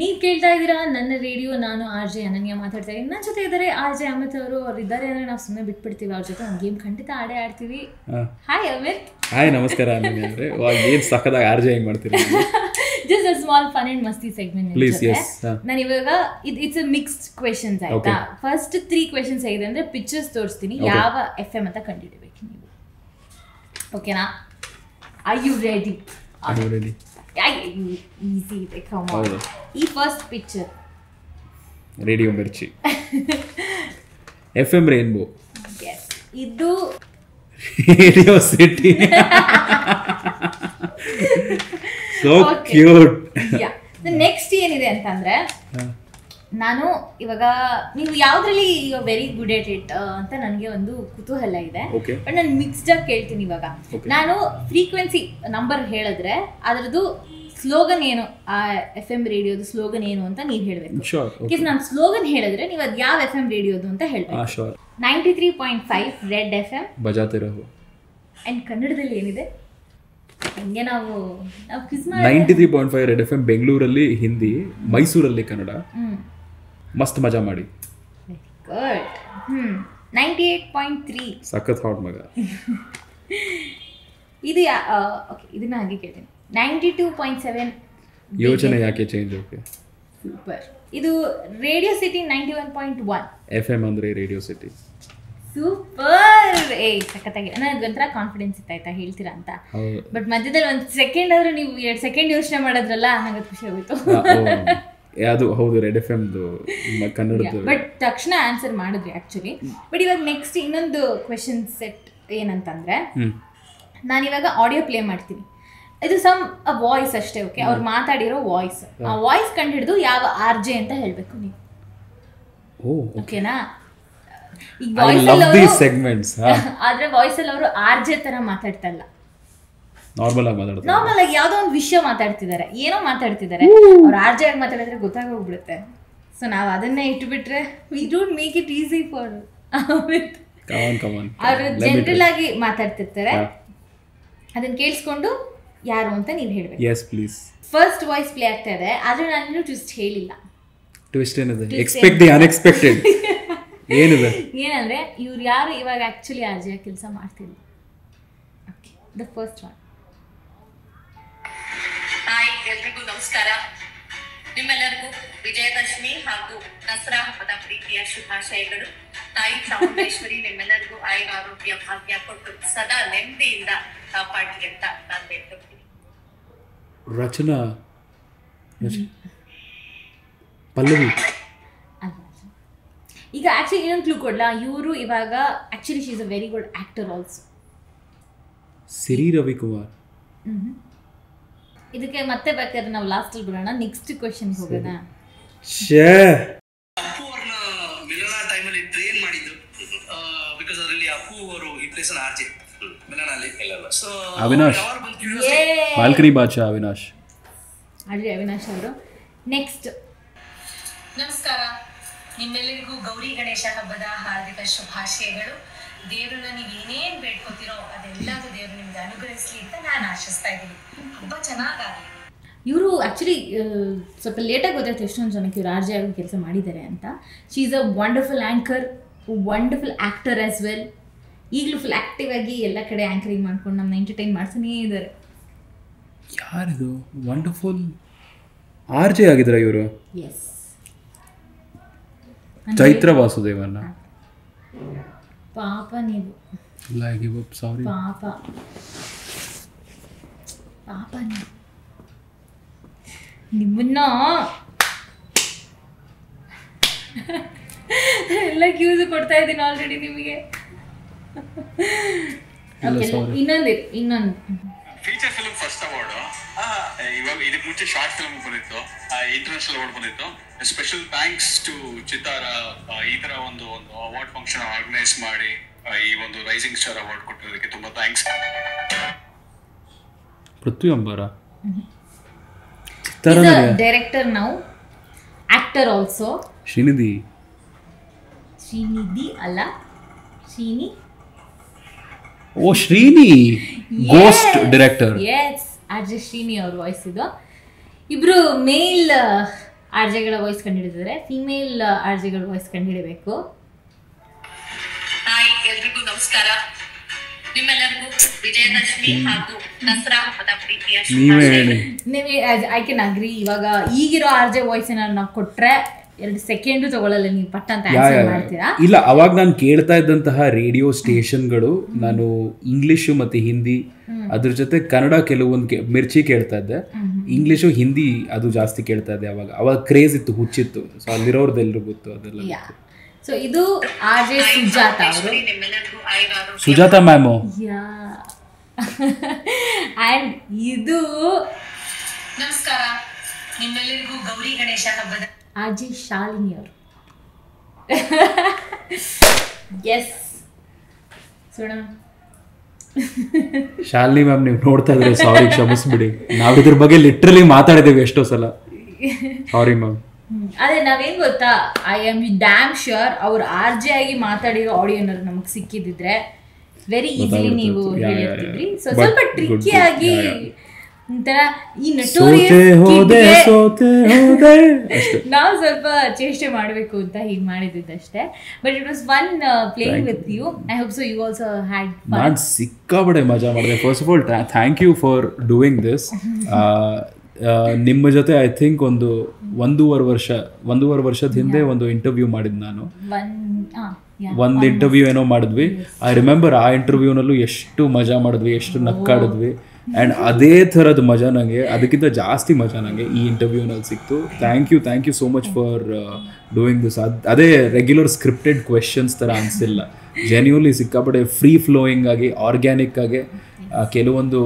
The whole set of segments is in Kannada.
ನೀವು ಕೇಳ್ತಾ ಇದ್ದೀರಾ ನನ್ನ ರೇಡಿಯೋ, ನಾನು ಆರ್ ಜೆ ಅನನ್ಯ ಮಾತಾಡ್ತಾ ಇದ್ದೀನಿ. ನನ್ನ ಜೊತೆ ಇದ್ದಾರೆ ಆರ್ ಜೆ ಅಮಿತ್ ಅವರು. ಅವ್ರು ಇದ್ದಾರೆ ಅಂದರೆ ನಾವು ಸುಮ್ಮನೆ ಬಿಟ್ಬಿಡ್ತೀವಿ, ಅವ್ರ ಜೊತೆ ಒಂದು ಗೇಮ್ ಖಂಡಿತ ಆಡ್ತೀವಿ. ಹಾಯ್ ಅಮಿತ್. ಹಾಯ್ ನಮಸ್ಕಾರ ಅನನ್ಯ ಅಂದರೆ. ಏನು ಸಖತ್ತಾಗಿ ಆರ್ ಜೆ ಹೆಂಗೆ ಮಾಡ್ತೀರಿ? Just a small fun and ಮಸ್ತಿ ಸೆಗ್ಮೆಂಟ್. ಪ್ಲೀಸ್. ಎಸ್, ನಾನು ಇವಾಗ ಇಟ್ಸ್ ಅ ಮಿಕ್ಸ್ಡ್ ಕ್ವೆಶನ್ಸ್ ಆಯ್ತಾ. ಫಸ್ಟ್ 3 ಕ್ವೆಶನ್ಸ್ ಹೇಗಿದೆ ಅಂದರೆ ಪಿಕ್ಚರ್ಸ್ ತೋರಿಸ್ತೀನಿ, ಯಾವ ಎಫ್ ಎಮ್ ಅಂತ ಕಂಡುಹಿಡಬೇಕು ನೀವು. ಓಕೆನಾ? Are you ready? ಈಸಿ ಇದೆ, ಕಮ್ ಆನ್. ಈ first picture radio Mirchi, F M rainbow. ಇದು radio city. So cute. Next ಏನಿದೆ ಅಂತಂದ್ರೆ, ನಾನು ಇವಾಗ ನೀವು ಯಾವ್ದ್ರಲ್ಲಿ ವೆರಿ ಗುಡ್ ಎಟ್ ಇಟ್ ಅಂತ ನನಗೆ ಒಂದು ಕುತೂಹಲ ಇದೆ. ಬಟ್ ನಾನು ಮಿಕ್ಸ್ಡ್ ಆಗಿ ಕೇಳ್ತೀನಿ ಇವಾಗ. ನಾನು ಫ್ರೀಕ್ವೆನ್ಸಿ ನಂಬರ್ ಹೇಳಿದ್ರೆ ಅದರದ್ದು ಸ್ಲೋಗನ್ ಏನು, ಆ ಎಫ್ ಎಂ ರೇಡಿಯೋದು ಸ್ಲೋಗನ್ ಏನು ಅಂತ ನೀವು ಹೇಳಬೇಕು. ನಾನು ಸ್ಲೋಗನ್ ಹೇಳಿದ್ರೆ ನೀವು ಅದು ಯಾವ ಎಫ್ ಎಂ ರೇಡಿಯೋದು ಅಂತ ಹೇಳ್ಬೇಕು. 93.5 ರೆಡ್ ಎಫ್ ಎಂ ಬಜಾತಿರೋದು. ಅಂಡ್ ಕನ್ನಡದಲ್ಲಿ ಏನಿದೆ ಹಂಗೆ ನಾವು 93.5 ರೆಡ್ ಎಫ್ ಎಂ ಬೆಂಗಳೂರಲ್ಲಿ ಹಿಂದಿ, ಮೈಸೂರಲ್ಲಿ ಕನ್ನಡ. ಮಸ್ತ್ ಮಜಾ ಮಾಡಿ. Very good. 98.3 ಸಖತ್ ಹಾಟ್ ಮಗ. ಇದು ಓಕೆ, ಇದನ್ನ ಹಾಗೆ ಕೇಳ್ತೀನಿ. 92.7 ಯೋಚನೆ ಯಾಕೆ ಚೇಂಜ್. Okay, super. ಇದು ರೇಡಿಯೋ ಸಿಟಿ 91.1 ಎಫ್ ಎಂ ಅಂದ್ರೆ ರೇಡಿಯೋ ಸಿಟಿ. ಸೂಪರ್. ಸಖತ್ತಾಗಿ ನನಗೆ ಒಂಥರ ಕಾನ್ಫಿಡೆನ್ಸ್ ಇತ್ತಾಯ್ತಾ ಹೇಳ್ತೀರಾ ಅಂತ. ಬಟ್ ಮಧ್ಯದಲ್ಲಿ ಒಂದು ಸೆಕೆಂಡ್ ಆದ್ರೂ ನೀವು 2 ಸೆಕೆಂಡ್ ಯೋಚನೆ ಮಾಡೋದ್ರಲ್ಲ, ನನಗೆ ಖುಷಿ ಆಗೋಯ್ತು. ಅದು ಹೌದು, ರೆಡ್ ಎಫ್ ಎಮ್ದು ಕನ್ನಡದ್ದು. ಬಟ್ ತಕ್ಷಣ ಆನ್ಸರ್ ಮಾಡಿದ್ರಿ ಆಕ್ಚುಲಿ. ಬಟ್ ಇವಾಗ ನೆಕ್ಸ್ಟ್ ಇನ್ನೊಂದು ಕ್ವೆಶನ್ ಸೆಟ್ ಏನಂತಂದ್ರೆ, ನಾನಿವಾಗ ಆಡಿಯೋ ಪ್ಲೇ ಮಾಡ್ತೀನಿ. ಇದು ಸಮ್ ವಾಯ್ಸ್ ಅಷ್ಟೇ. ಓಕೆ, ಅವ್ರು ಮಾತಾಡಿರೋ ವಾಯ್ಸ್, ಆ ವಾಯ್ಸ್ ಕಂಡು ಹಿಡಿದು ಯಾವ ಆರ್ ಜೆ ಅಂತ ಹೇಳ್ಬೇಕು ನೀವು. ಓಕೆನಾ? ಈಗ ವಾಯ್ಸ್ ಆದ್ರೆ ವಾಯ್ಸ್ ಅಲ್ಲಿ ಅವರು ಆರ್ ಜೆ ತರ ಮಾತಾಡ್ತಾ ಇಲ್ಲ, ನಾರ್ಮಲ್ ಆಗಿ ಯಾವ್ದೋ ಒಂದು ವಿಷಯ ಮಾತಾಡ್ತಿದ್ದಾರೆ, ಏನೋ ಮಾತಾಡ್ತಿದ್ದಾರೆ. ಅವ್ರು ಆರ್ ಜೆ ಆಗಿ ಮಾತಾಡಿದ್ರೆ ಗೊತ್ತಾಗೋಗ್ಬಿಡುತ್ತೆ. ಸೊ ನಾವು ಅದನ್ನೇ ಇಟ್ಬಿಟ್ರೆ we don't make it easy for Amit. ಅವರು ಜನರಲ್ ಆಗಿ ಮಾತಾಡ್ತಿರ್ತಾರೆ, ಅದನ್ನ ಕೇಳಿಸ್ಕೊಂಡು ಯಾರು ಅಂತ ನೀವು ಹೇಳ್ಬೇಕು. yes please. First voice play ಆಗ್ತಾ ಇದೆ, ಆದ್ರೆ ನಾನು ಟ್ವಿಸ್ಟ್ ಹೇಳಿಲ್ಲ. ಟ್ವಿಸ್ಟ್ ಏನಿದೆ? Expect the unexpected. ಏನಿದೆ? ಏನಂದ್ರೆ ಇವ್ರು ಯಾರು ಇವಾಗ ಆಕ್ಚುಲಿ ಆರ್ ಜೆ ಕೆಲಸ ಮಾಡ್ತಿದ್ರು. Okay, the first one. Hi, ಎಲ್ರಿಗೂ ನಮಸ್ಕಾರ. ನಿಮ್ಮೆಲ್ಲರಿಗೂ ವಿಜಯದಶಮಿ ಹಾಗೂ ದಸರಾ ಹಬ್ಬದ ಪ್ರೀತಿಯ ಶುಭಾಶಯಗಳು. ತಾಯಿ ಚಾಮುಂಡೇಶ್ವರಿ ನಿಮ್ಮೆಲ್ಲರಿಗೂ ಆರೋಗ್ಯ ಭಾಗ್ಯ ಕೊಟ್ಟು ಸದಾ ನೆಮ್ಮದಿಯಿಂದ ಕಾಪಾಡಿ ಅಂತ ನಾನು ಹೇಳ್ತೀನಿ. ರಚನಾ ಪಲ್ಲವಿ. ಈಗ ಆಕ್ಚುಲಿ ಇನ್ನೊಂದು ಕ್ಲೂ ಕೊಡ್ಲಾ? ಇವರು ಇವಾಗ actually she is a very good actor also. Siri Ravikumar. ಇದಕ್ಕೆ ಮತ್ತೆ ಬೇಕಾದ್ರೆ ನಾವು ಲಾಸ್ಟ್ ಅಲ್ಲಿ ಬರೋಣ. ನೆಕ್ಸ್ಟ್ ಕ್ವೆಶ್ಚನ್ ಹೋಗೋಣ. ಅಪ್ಪು ಅವ್ರನ್ನ ಮಿಲನ ಟೈಮಲ್ಲಿ ಟ್ರೈನ್ ಮಾಡಿದ್ರು, ಬಿಕಾಸ್ ಅದರಲ್ಲಿ ಅಪ್ಪು ಅವರು ಈ ಪ್ಲೇಸ್ ಅನ್ನ ಆರ್ಜೆ ಮಿಲನಲ್ಲಿ. So Avinash, balcony Badshah Avinash. ಆಡ್ರಿ ಅವಿನಾಶ್ ಅವರು. ನೆಕ್ಸ್ಟ್. ನಮಸ್ಕಾರ, ನಿಮ್ಮೆಲ್ಲರಿಗೂ ಗೌರಿ ಗಣೇಶ ಹಬ್ಬದ ಹಾರ್ದಿಕ ಶುಭಾಶಯಗಳು. ದೇವ್ರನ್ನ ನೀವು ಏನೇನ್ ಬೇಡ್ಕೋತಿರೋ ಅದೆಲ್ಲದೂ ದೇವ್ರು ನಿಮ್ಗೆ ಅನುಗ್ರಹಿಸ್ಲಿ ಅಂತ ನಾನು ಆಶಿಸ್ತಾ ಇದ್ದೀನಿ. ಹಬ್ಬ ಚೆನ್ನಾಗಾಗಲಿ. ಇವರು ಆ್ಯಕ್ಚುಲಿ ಸ್ವಲ್ಪ ಲೇಟಾಗಿ ಗೊತ್ತಾಯ್ತು ಎಷ್ಟೊಂದು ಜನಕ್ಕೆ ಇವರು ಆರ್ ಜೆ ಆಗಿ ಕೆಲಸ ಮಾಡಿದ್ದಾರೆ ಅಂತ. She is a wonderful anchor, wonderful actor as well. ಈಗಲೂ ಫುಲ್ ಆ್ಯಕ್ಟಿವ್ ಆಗಿ ಎಲ್ಲ ಕಡೆ ಆ್ಯಂಕರಿಂಗ್ ಮಾಡ್ಕೊಂಡು ನಮ್ಮನ್ನ ಎಂಟರ್ಟೈನ್ ಮಾಡ್ತಾನೇ ಇದ್ದಾರೆ. ಯಾರಿದು ವಂಡರ್ಫುಲ್ ಆರ್ ಜೆ ಆಗಿದ್ದಾರೆ ಇವರು? ಎಸ್, ಚೈತ್ರ ವಾಸುದೇವನ. ಪಾಪ ನೀವು, ಸಾರಿ ಪಾಪ ನೀವು, ನಿಮ್ಮನ್ನ ಎಲ್ಲ ಕ್ಯೂಸ್ ಕೊಡ್ತಾ ಇದ್ದೀನಿ ಆಲ್ರೆಡಿ ನಿಮಗೆ. ಇನ್ನೊಂದು ಫೀಚರ್ ಫಿಲ್ಮ್ ಫಸ್ಟ್ ಅವಾರ್ಡ್. ಇವಾಗ ಇದಕ್ಕೆ ಮುಂಚೆ ಶಾರ್ಟ್ ಫಿಲ್ಮ್ ಬಂದಿತ್ತು, ಇಂಟರ್ನ್ಯಾಷನಲ್ ಅವಾರ್ಡ್ ಬಂದಿತ್ತು. ಸ್ಪೆಷಲ್ ಥ್ಯಾಂಕ್ಸ್ ಟು ಚಿತ್ತಾರ ಈ ತರ ಒಂದು ಅವಾರ್ಡ್ ಫಂಕ್ಷನ್ ಆರ್ಗನೈಸ್ ಮಾಡಿ ಈ ಒಂದು ರೈಸಿಂಗ್ ಸ್ಟಾರ್ ಅವಾರ್ಡ್ ಕೊಟ್ಟಿರೋದಕ್ಕೆ ತುಂಬಾ thanks. Prithvi Ambaar director, now actor also. Srinidhi ಅಲ್ಲ, ಶ್ರೀನಿ. ಓ Srini, ghost director. Yes, R J Srini ಅವ್ರ ವಾಯ್ಸ್ ಇದು. ಇಬ್ರು ಮೇಲ್ ಆರ್ಜೆಗಳ ವಾಯ್ಸ್ ಕಂಡುಹಿಡಿದಿದ್ದಾರೆ, ಫೀಮೇಲ್ ಆರ್ಜೆಗಳ ವಾಯ್ಸ್ ಕಂಡುಹಿಡಬೇಕು. ಹಾಯ್, ಎಲ್ರಿಗೂ ನಮಸ್ಕಾರ. ನಿಮ್ಮೆಲ್ಲರಿಗೂ ವಿಜಯದಶಮಿ ಹಾಗೂ ದಸರಾ ಹಬ್ಬದ ಪ್ರೀತಿಯ ಶುಭಾಶಯಗಳು. I can agree. ಇವಾಗ ಈಗಿರೋ ಆರ್ಜೆ ವಾಯ್ಸ್ ಏನಾದ್ರು ನಾವು ಕೊಟ್ರೆ 2 ಸೆಕೆಂಡು ತಗೊಳ್ಳಲ್ಲ, ನೀವು ಪಟ್ಟ ಅಂತ ಆನ್ಸರ್ ಮಾಡ್ತೀರಾ. ಇಲ್ಲ, ಅವಾಗ ನಾನು ಕೇಳ್ತಾ ಇದ್ದಂತಹ ರೇಡಿಯೋ ಸ್ಟೇಷನ್ಗಳು ನಾನು ಇಂಗ್ಲಿಷು ಮತ್ತೆ ಹಿಂದಿ, ಅದ್ರ ಜೊತೆ ಕನ್ನಡ ಕೆಲವೊಂದು ಮಿರ್ಚಿ ಕೇಳ್ತಾ ಇದ್ದೆ, ಇಂಗ್ಲಿಷು ಹಿಂದಿ ಅದು ಜಾಸ್ತಿ ಕೇಳ್ತಾ ಇದ್ದೆ. ಅವಾಗ ಕ್ರೇಜ್ ಇತ್ತು, ಹುಚ್ಚಿತ್ತು. ಸೊ ಅಲ್ಲಿರೋರ್ದೆಲ್ಲರೂ ಗೊತ್ತು ಅದೆಲ್ಲ. ಸೊ ಇದು ಆರ್ಜೆ ಸುಜಾತ ಅವರು. ನಿಮ್ಮೆಲ್ಲರಿಗೂ ಆಯುರಾರೋಗ್ಯ. ಸುಜಾತ ಮ್ಯಾಮು. ಅಂಡ್ ಇದು ನಮಸ್ಕಾರ, ನಿಮ್ಮೆಲ್ಲರಿಗೂ ಗೌರಿ ಗಣೇಶ ಹಬ್ಬದ ಆರ್ಜೆ ಶಾಲಿನಿ ಅವರು. ಎಸ್ ಸುಣ ಶಾಲಿನಿ ಮ್ಯಾಮ್, ನೀವು ನೋಡ್ತಾ ಇದ್ರೆ ಸಾರಿ, ಕ್ಷಮಿಸ್ಬಿಡಿ. ನಾವು ಇದ್ರ ಬಗ್ಗೆ ಲಿಟ್ರಲಿ ಮಾತಾಡಿದ್ದೇವೆ ಎಷ್ಟೋ ಸಲ. Sorry ma'am. ಅದೇ ನಾವೇನ್ ಗೊತ್ತಾ, ಐ ಆಮ್ ಡ್ಯಾಮ್ ಶ್ಯೂರ್ ಅವ್ರು ಆರ್ಜೆ ಆಗಿ ಮಾತಾಡಿರೋ ಆಡಿಯೋನ ನಮಗೆ ಸಿಕ್ಕಿದ್ರೆ ವೆರಿ ಈಸಿಲಿ ನೀವು ಹೇಳಿರ್ತಿದ್ರಿ. ಸೊ ಸ್ವಲ್ಪ ಟ್ರಿಕ್ಕಿ ಆಗಿ ಒಂಥರ ಈ ನಾವು ಸ್ವಲ್ಪ ಚೇಷ್ಟೆ ಮಾಡಬೇಕು ಅಂತ ಹೀಗೆ ಮಾಡಿದ್ದಷ್ಟೇ. But it was fun playing with you. I hope so you also had fun. ನಾನು ಸಿಕ್ಕಾಬಡೆ ಮಜಾ ಮಾಡಿದೆ. First of all thank you for doing this. ನಿಮ್ಮ ಜೊತೆ ಐ ಥಿಂಕ್ ಒಂದೂವರೆ ವರ್ಷದ ಹಿಂದೆ ಒಂದು ಇಂಟರ್ವ್ಯೂ ಮಾಡಿದ್ ನಾನು. ಒಂದು ಇಂಟರ್ವ್ಯೂ ಏನೋ ಮಾಡಿದ್ವಿ. ಐ ರಿಮೆಂಬರ್ ಆ ಇಂಟರ್ವ್ಯೂನಲ್ಲೂ ಎಷ್ಟು ಮಜಾ ಮಾಡಿದ್ವಿ, ಎಷ್ಟು ನಕ್ಕಾಡಿದ್ವಿ. ಆ್ಯಂಡ್ ಅದೇ ಥರದ ಮಜಾ ನನಗೆ, ಅದಕ್ಕಿಂತ ಜಾಸ್ತಿ ಮಜಾ ನನಗೆ ಈ ಇಂಟರ್ವ್ಯೂನಲ್ಲಿ ಸಿಕ್ತು. Thank you so much for doing this. ಅದೇ ರೆಗ್ಯುಲರ್ ಸ್ಕ್ರಿಪ್ಟೆಡ್ ಕ್ವೆಶನ್ಸ್ ಥರ ಅನಿಸಿಲ್ಲ. ಜೆನ್ಯೂನ್ಲಿ ಸಿಕ್ಕಾಪಟ್ಟೆ ಫ್ರೀ ಫ್ಲೋಯಿಂಗ್ ಆಗಿ, ಆರ್ಗ್ಯಾನಿಕ್ ಆಗಿ ಕೆಲವೊಂದು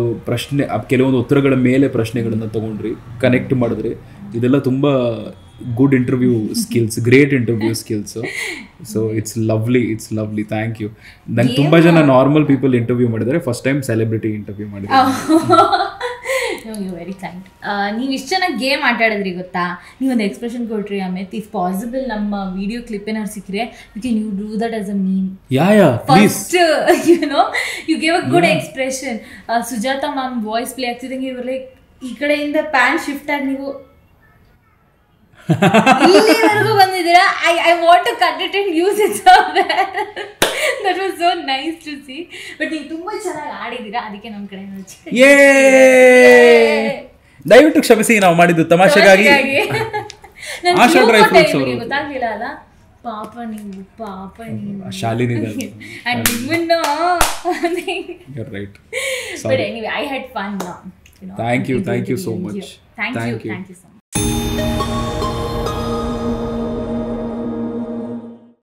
ಉತ್ತರಗಳ ಮೇಲೆ ಪ್ರಶ್ನೆಗಳನ್ನು ತೊಗೊಂಡ್ರಿ, ಕನೆಕ್ಟ್ ಮಾಡಿದ್ರಿ. ಇದೆಲ್ಲ ತುಂಬ good interview skills, great interview skills. So it's lovely. Thank you. ನಂಗೆ ತುಂಬ ಜನ ನಾರ್ಮಲ್ ಪೀಪಲ್ ಇಂಟರ್ವ್ಯೂ ಮಾಡಿದ್ದಾರೆ, ಫಸ್ಟ್ ಟೈಮ್ ಸೆಲೆಬ್ರಿಟಿ ಇಂಟರ್ವ್ಯೂ ಮಾಡಿದ್ದಾರೆ. Very kind. ನೀವು ಇಷ್ಟು ಚೆನ್ನಾಗಿ ಗೇಮ್ ಆಟಾಡಿದ್ರಿ ಗೊತ್ತಾ. ನೀವೊಂದು ಎಕ್ಸ್ಪ್ರೆಷನ್ ಕೊಟ್ರಿ, ಅಮಿತ್, ಇಫ್ ಪಾಸಿಬಲ್ ನಮ್ಮ ವಿಡಿಯೋ ಕ್ಲಿಪ್ ಏನಾದ್ರು ಸಿಕ್ಕರೆ you can you do that as a meme. First you gave a good expression. Sujatha ma'am voice play ಆಗ್ತಿದ್ದಂಗೆ ಇವರು ಲೈಕ್ ಈ ಕಡೆಯಿಂದ ಪ್ಯಾನ್ ಶಿಫ್ಟ್ ಆಗಿ ನೀವು ಇಲ್ಲಿವರೆಗೂ ಬಂದಿದ್ದೀರಾ. I want to cut it and use it somewhere. That was so nice to see. But ನೀವು ತುಂಬಾ ಚೆನ್ನಾಗಿ ಆಡಿದ್ದೀರಾ, ಅದಕ್ಕೆ ನಮ್ಮ ಕಡೆ ದಯವಿಟ್ಟು ಕ್ಷಮಿಸಿ, ನಾವು ಮಾಡಿದ್ದು ತಮಾಷೆಗಾಗಿ. ಆಶಾ ಡ್ರೈ ಫ್ರೂಟ್ಸ್ ಅವರು ಗೊತ್ತಾಗ್ಲಿಲ್ಲ ಅಲ್ಲ. ಪಾಪ ನೀವು ಶಾಲಿನಿ. And ನಿಮ್ಮನ್ನು right. But anyway, I had fun now. Thank you so much. Thank you so much.